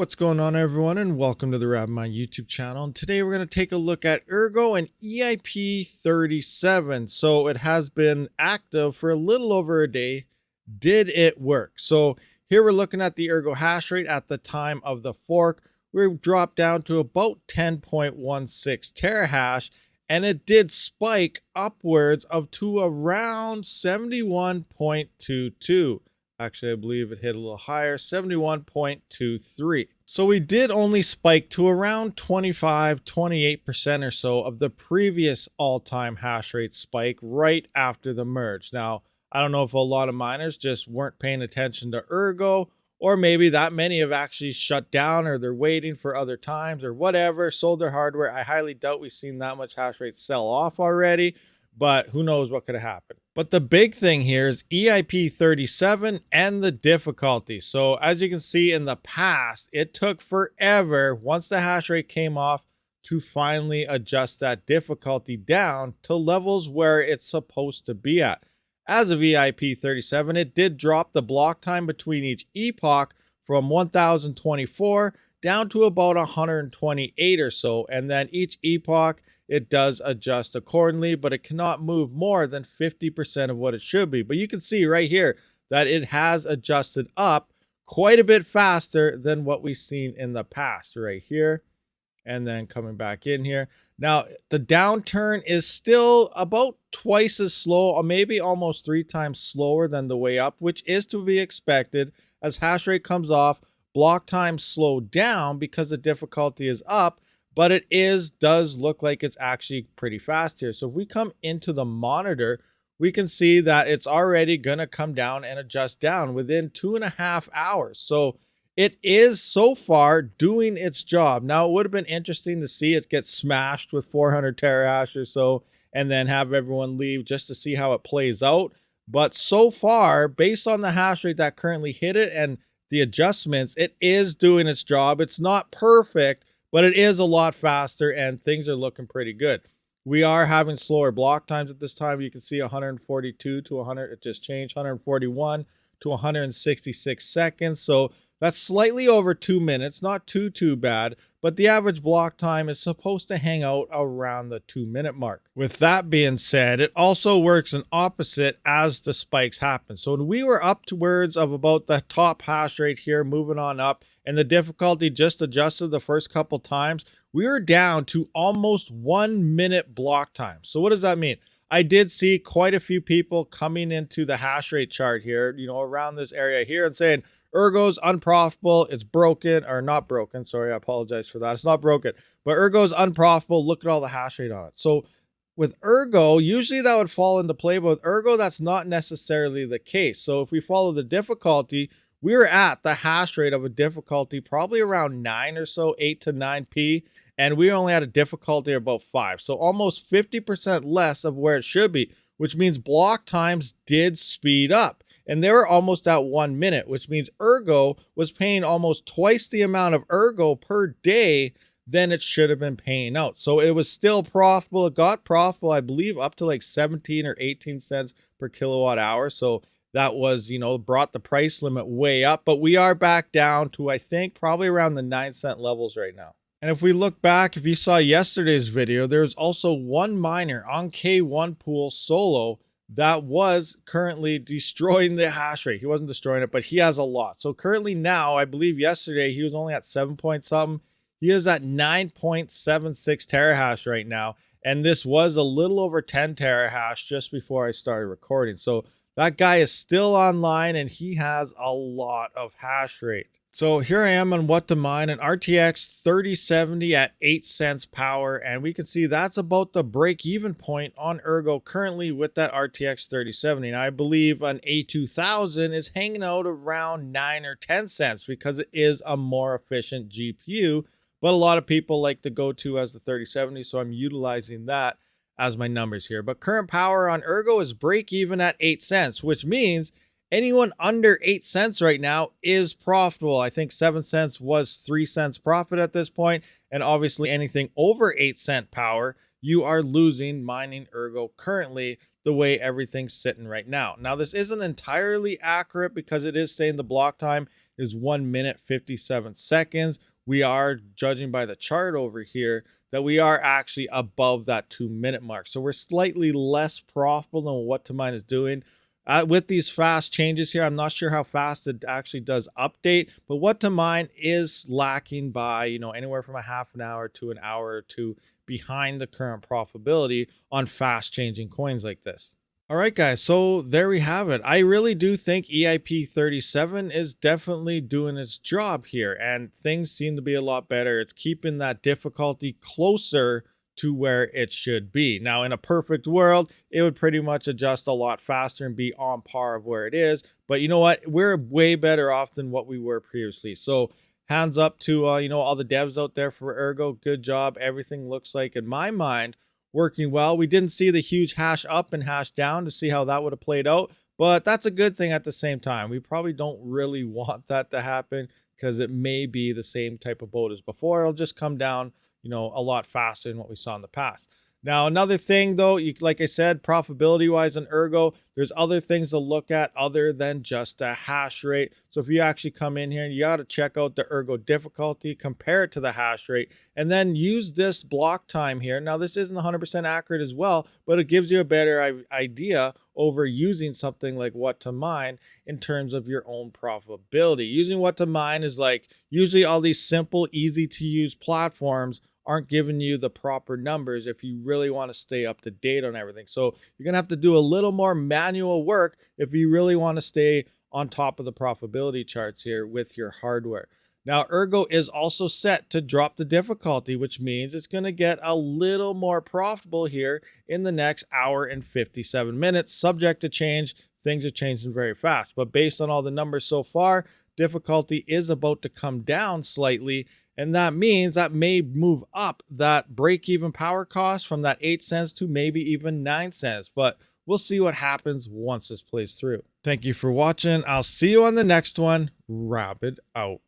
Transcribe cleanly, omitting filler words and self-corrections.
What's going on, everyone, and welcome to the RabidMining YouTube channel. And today we're going to take a look at ERGO and EIP-37. So it has been active for a little over a day. Did it work? So here we're looking at the ERGO hash rate at the time of the fork. We dropped down to about 10.16 terahash, and it did spike upwards up to around 71.22. Actually, I believe it hit a little higher, 71.23. So we did only spike to around 28% or so of the previous all-time hash rate spike right after the merge. Now, I don't know if a lot of miners just weren't paying attention to ERGO, or maybe that many have actually shut down, or they're waiting for other times or whatever, sold their hardware. I highly doubt we've seen that much hash rate sell off already, but who knows what could have happened. But the big thing here is EIP-37 and the difficulty. So as you can see in the past, it took forever once the hash rate came off to finally adjust that difficulty down to levels where it's supposed to be at. As of EIP-37, it did drop the block time between each epoch from 1024 down to about 128 or so, and then each epoch it does adjust accordingly, but it cannot move more than 50% of what it should be. But you can see right here that it has adjusted up quite a bit faster than what we've seen in the past right here, and then coming back in here. Now the downturn is still about twice as slow, or maybe almost 3 times slower than the way up, which is to be expected. As hash rate comes off, block time slowed down because the difficulty is up, but it does look like it's actually pretty fast here. So if we come into the monitor, we can see that it's already gonna come down and adjust down within 2.5 hours. So it is so far doing its job. Now, it would have been interesting to see it get smashed with 400 terahash or so and then have everyone leave just to see how it plays out. But so far, based on the hash rate that currently hit it and the adjustments, it is doing its job. It's not perfect, but it is a lot faster and things are looking pretty good. We are having slower block times at this time. You can see 142 to 100, it just changed, 141 to 166 seconds. So that's slightly over 2 minutes, not too bad, but the average block time is supposed to hang out around the 2-minute mark. With that being said, it also works in opposite as the spikes happen. So when we were upwards of about the top hash rate here, moving on up, and the difficulty just adjusted the first couple times, we were down to almost 1 minute block time. So what does that mean? I did see quite a few people coming into the hash rate chart here, around this area here, and saying, ERGO's unprofitable, it's broken, or not broken, sorry, I apologize for that, it's not broken, but ERGO's unprofitable, look at all the hash rate on it. So with ERGO, usually that would fall into play, but with ERGO, that's not necessarily the case. So if we follow the difficulty, we're at the hash rate of a difficulty probably around 9 or so, 8 to 9p, and we only had a difficulty of about 5. So almost 50% less of where it should be, which means block times did speed up. And they were almost at 1 minute, which means ERGO was paying almost twice the amount of ERGO per day than it should have been paying out. So it was still profitable. It got profitable, I believe, up to like 17 or 18 cents per kilowatt hour. So that was, brought the price limit way up. But we are back down to, I think, probably around the 9-cent levels right now. And if we look back, if you saw yesterday's video, there's also one miner on K1 pool solo that was currently destroying the hash rate. He wasn't destroying it, but he has a lot. So currently now, I believe yesterday he was only at 7 point something. He is at 9.76 terahash right now. And this was a little over 10 terahash just before I started recording. So that guy is still online and he has a lot of hash rate. So here I am on what to mine, an RTX 3070 at 8 cents power, and we can see that's about the break-even point on ERGO currently with that RTX 3070. And I believe an A2000 is hanging out around 9 or 10 cents because it is a more efficient GPU, but a lot of people like to go to as the 3070, so I'm utilizing that as my numbers here. But current power on ERGO is break-even at 8 cents, which means anyone under 8 cents right now is profitable. I think 7 cents was 3 cents profit at this point. And obviously anything over 8 cent power you are losing mining Ergo currently the way everything's sitting right now. Now, this isn't entirely accurate because it is saying the block time is 1 minute 57 seconds. We are judging by the chart over here that we are actually above that 2-minute mark. So we're slightly less profitable than what to mine is doing. With these fast changes here, I'm not sure how fast it actually does update, but what to mine is lacking by, anywhere from a half an hour to an hour or two behind the current profitability on fast changing coins like this. All right, guys, so there we have it. I really do think EIP-37 is definitely doing its job here, and things seem to be a lot better. It's keeping that difficulty closer to where it should be. Now, in a perfect world, it would pretty much adjust a lot faster and be on par of where it is. But you know what? We're way better off than what we were previously. So hands up to, all the devs out there for Ergo. Good job. Everything looks like, in my mind, working well. We didn't see the huge hash up and hash down to see how that would have played out, but that's a good thing at the same time. We probably don't really want that to happen because it may be the same type of boat as before. It'll just come down, a lot faster than what we saw in the past. Now, another thing though, like I said, profitability wise in Ergo, there's other things to look at other than just a hash rate. So if you actually come in here, you got to check out the Ergo difficulty, compare it to the hash rate, and then use this block time here. Now, this isn't 100% accurate as well, but it gives you a better idea over using something like what to mine in terms of your own profitability. Using what to mine is like usually all these simple, easy to use platforms aren't giving you the proper numbers if you really want to stay up to date on everything. So you're going to have to do a little more manual work if you really want to stay on top of the profitability charts here with your hardware. Now, Ergo is also set to drop the difficulty, which means it's going to get a little more profitable here in the next hour and 57 minutes, subject to change. Things are changing very fast, but based on all the numbers so far, difficulty is about to come down slightly. And that means that may move up that break-even power cost from that 8 cents to maybe even 9 cents. But we'll see what happens once this plays through. Thank you for watching. I'll see you on the next one. Rabid out.